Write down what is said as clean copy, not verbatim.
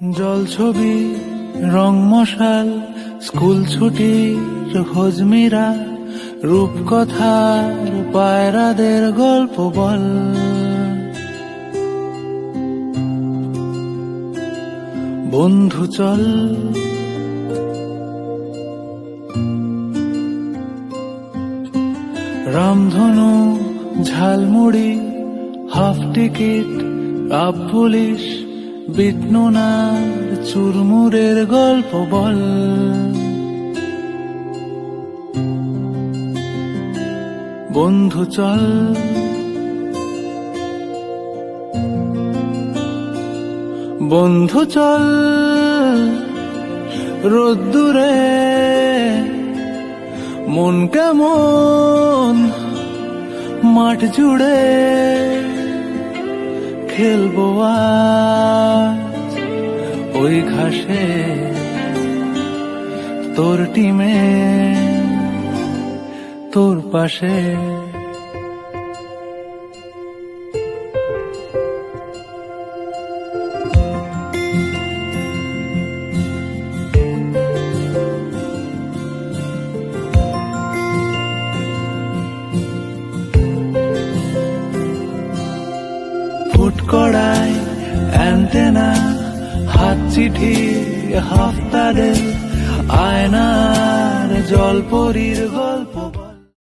জল ছবি রং মশাল স্কুল ছুটির হজমিরা রূপকথার পায়রাদের গল্প বল বন্ধু চল রামধনু ঝালমুড়ি হাফ টিকিট আপ পুলিশ বিটনুনার চুরমুরের গল্প বল বন্ধু চল বন্ধু চল রোদ্দুরে মন কেমন মাঠ জুড়ে খেলবো আজ ওই ঘাসে তোর টিমে তোর পাশে ফুটকড়াই অ্যান্টেনা হাত চিঠি হাফ প্যাডেল আয়নার জলপরীর গল্প